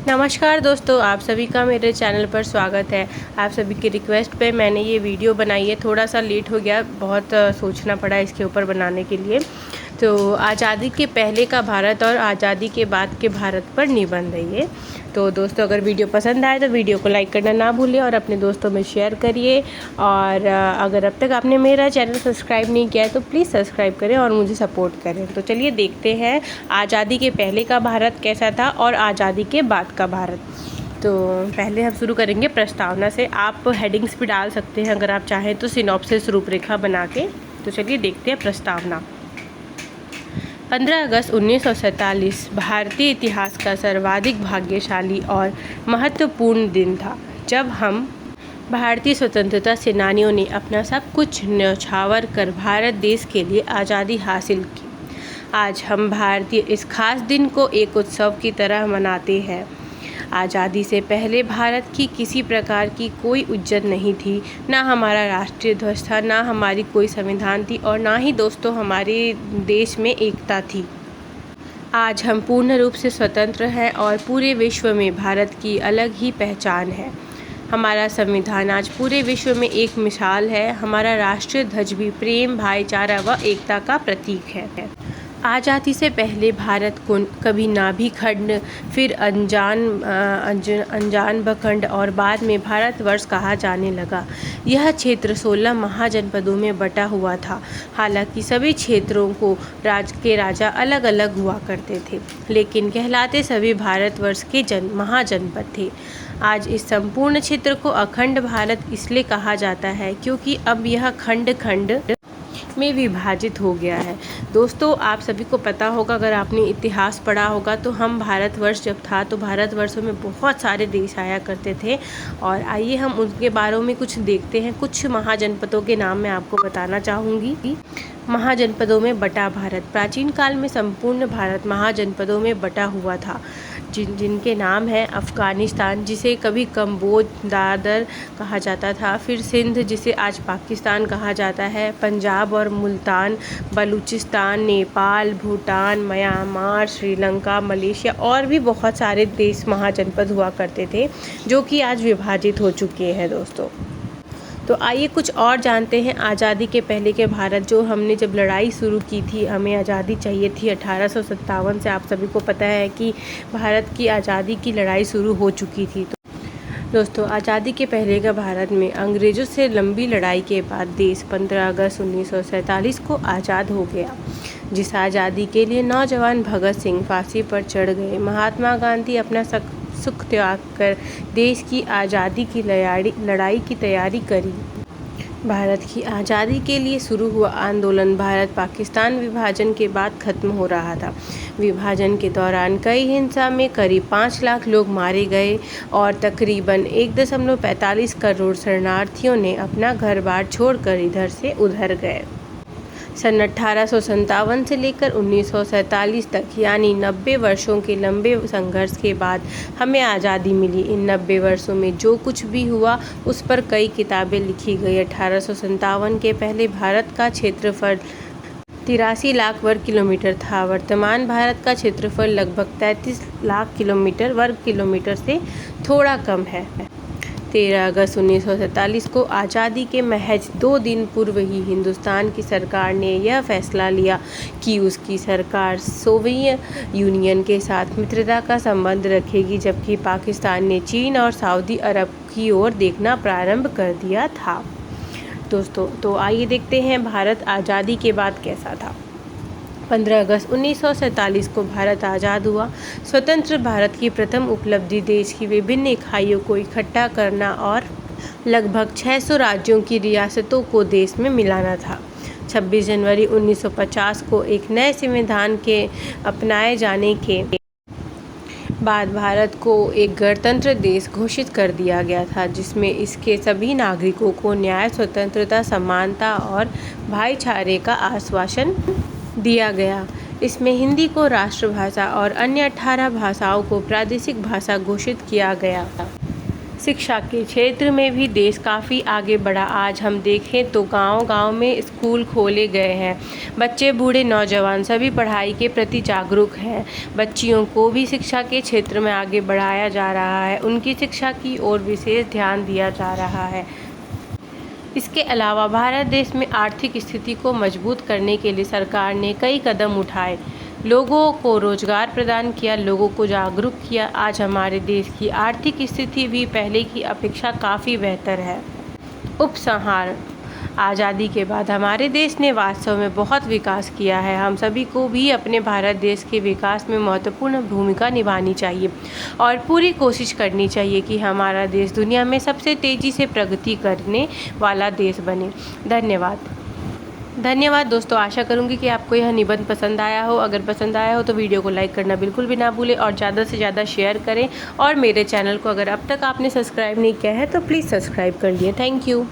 नमस्कार दोस्तों, आप सभी का मेरे चैनल पर स्वागत है। आप सभी की रिक्वेस्ट पे मैंने ये वीडियो बनाई है। थोड़ा सा लेट हो गया, बहुत सोचना पड़ा इसके ऊपर बनाने के लिए। तो आज़ादी के पहले का भारत और आज़ादी के बाद के भारत पर निबंध है ये। तो दोस्तों, अगर वीडियो पसंद आए तो वीडियो को लाइक करना ना भूलिए और अपने दोस्तों में शेयर करिए। और अगर अब तक आपने मेरा चैनल सब्सक्राइब नहीं किया है तो प्लीज़ सब्सक्राइब करें और मुझे सपोर्ट करें। तो चलिए देखते हैं आज़ादी के पहले का भारत कैसा था और आज़ादी के बाद का भारत। तो पहले हम शुरू करेंगे प्रस्तावना से। आप हेडिंग्स भी डाल सकते हैं अगर आप चाहें तो, सिनॉप्सिस रूपरेखा बना के। तो चलिए देखते हैं प्रस्तावना। 15 अगस्त 1947 भारतीय इतिहास का सर्वाधिक भाग्यशाली और महत्वपूर्ण दिन था, जब हम भारतीय स्वतंत्रता सेनानियों ने अपना सब कुछ न्यौछावर कर भारत देश के लिए आज़ादी हासिल की। आज हम भारतीय इस खास दिन को एक उत्सव की तरह मनाते हैं। आज़ादी से पहले भारत की किसी प्रकार की कोई इज्जत नहीं थी, ना हमारा राष्ट्रीय ध्वज था, ना हमारी कोई संविधान थी और ना ही दोस्तों हमारे देश में एकता थी। आज हम पूर्ण रूप से स्वतंत्र हैं और पूरे विश्व में भारत की अलग ही पहचान है। हमारा संविधान आज पूरे विश्व में एक मिसाल है। हमारा राष्ट्रीय ध्वज भी प्रेम, भाईचारा व एकता का प्रतीक है। आज़ादी से पहले भारत को कभी नाभि खंड, फिर अनजान बखंड और बाद में भारतवर्ष कहा जाने लगा। यह क्षेत्र 16 महाजनपदों में बटा हुआ था। हालांकि सभी क्षेत्रों को के राजा अलग अलग हुआ करते थे, लेकिन कहलाते सभी भारतवर्ष के महाजनपद थे। आज इस संपूर्ण क्षेत्र को अखंड भारत इसलिए कहा जाता है क्योंकि अब यह खंड खंड में विभाजित हो गया है। दोस्तों, आप सभी को पता होगा, अगर आपने इतिहास पढ़ा होगा, तो हम भारतवर्ष जब था तो भारतवर्षों में बहुत सारे देश आया करते थे। और आइए हम उनके बारे में कुछ देखते हैं। कुछ महाजनपदों के नाम मैं आपको बताना चाहूँगी। महाजनपदों में बटा भारत। प्राचीन काल में संपूर्ण भारत महाजनपदों में बटा हुआ था, जिनके नाम है अफ़गानिस्तान, जिसे कभी कंबोज दादर कहा जाता था, फिर सिंध जिसे आज पाकिस्तान कहा जाता है, पंजाब और मुल्तान, बलूचिस्तान, नेपाल, भूटान, म्यांमार, श्रीलंका, मलेशिया और भी बहुत सारे देश महाजनपद हुआ करते थे, जो कि आज विभाजित हो चुके हैं दोस्तों। तो आइए कुछ और जानते हैं आज़ादी के पहले के भारत। जो हमने जब लड़ाई शुरू की थी, हमें आज़ादी चाहिए थी 1857 से। आप सभी को पता है कि भारत की आज़ादी की लड़ाई शुरू हो चुकी थी। तो दोस्तों, आज़ादी के पहले का भारत में अंग्रेज़ों से लंबी लड़ाई के बाद देश 15 अगस्त 1947 को आज़ाद हो गया। जिस आज़ादी के लिए नौजवान भगत सिंह फांसी पर चढ़ गए, महात्मा गांधी अपना सुख त्याग कर देश की आज़ादी की लड़ाई की तैयारी करी। भारत की आज़ादी के लिए शुरू हुआ आंदोलन भारत पाकिस्तान विभाजन के बाद खत्म हो रहा था। विभाजन के दौरान कई हिंसा में करीब 5 लाख लोग मारे गए और तकरीबन 1.45 करोड़ शरणार्थियों ने अपना घर बार छोड़कर इधर से उधर गए। सन 1857 से लेकर 1947 तक, यानी 90 वर्षों के लंबे संघर्ष के बाद हमें आज़ादी मिली। इन 90 वर्षों में जो कुछ भी हुआ उस पर कई किताबें लिखी गई। 1857 के पहले भारत का क्षेत्रफल 83 लाख वर्ग किलोमीटर था। वर्तमान भारत का क्षेत्रफल लगभग 33 लाख वर्ग किलोमीटर से थोड़ा कम है। 13 अगस्त 1947 को आज़ादी के महज 2 दिन पूर्व ही हिंदुस्तान की सरकार ने यह फैसला लिया कि उसकी सरकार सोवियत यूनियन के साथ मित्रता का संबंध रखेगी, जबकि पाकिस्तान ने चीन और सऊदी अरब की ओर देखना प्रारंभ कर दिया था। दोस्तों, तो आइए देखते हैं भारत आज़ादी के बाद कैसा था। 15 अगस्त 1947 को भारत आज़ाद हुआ। स्वतंत्र भारत की प्रथम उपलब्धि देश की विभिन्न इकाइयों को इकट्ठा करना और लगभग 600 राज्यों की रियासतों को देश में मिलाना था। 26 जनवरी 1950 को एक नए संविधान के अपनाए जाने के बाद भारत को एक गणतंत्र देश घोषित कर दिया गया था, जिसमें इसके सभी नागरिकों को न्याय, स्वतंत्रता, समानता और भाईचारे का आश्वासन दिया गया। इसमें हिंदी को राष्ट्रभाषा और अन्य 18 भाषाओं को प्रादेशिक भाषा घोषित किया गया। शिक्षा के क्षेत्र में भी देश काफ़ी आगे बढ़ा। आज हम देखें तो गांव-गांव में स्कूल खोले गए हैं। बच्चे, बूढ़े, नौजवान सभी पढ़ाई के प्रति जागरूक हैं। बच्चियों को भी शिक्षा के क्षेत्र में आगे बढ़ाया जा रहा है। उनकी शिक्षा की ओर विशेष ध्यान दिया जा रहा है। इसके अलावा भारत देश में आर्थिक स्थिति को मजबूत करने के लिए सरकार ने कई कदम उठाए, लोगों को रोजगार प्रदान किया, लोगों को जागरूक किया। आज हमारे देश की आर्थिक स्थिति भी पहले की अपेक्षा काफ़ी बेहतर है। उपसंहार: आज़ादी के बाद हमारे देश ने वास्तव में बहुत विकास किया है। हम सभी को भी अपने भारत देश के विकास में महत्वपूर्ण भूमिका निभानी चाहिए और पूरी कोशिश करनी चाहिए कि हमारा देश दुनिया में सबसे तेज़ी से प्रगति करने वाला देश बने। धन्यवाद दोस्तों। आशा करूंगी कि आपको यह निबंध पसंद आया हो। अगर पसंद आया हो तो वीडियो को लाइक करना बिल्कुल भी ना भूलें और ज़्यादा से ज़्यादा शेयर करें। और मेरे चैनल को अगर अब तक आपने सब्सक्राइब नहीं किया है तो प्लीज़ सब्सक्राइब कर लिए। Thank you.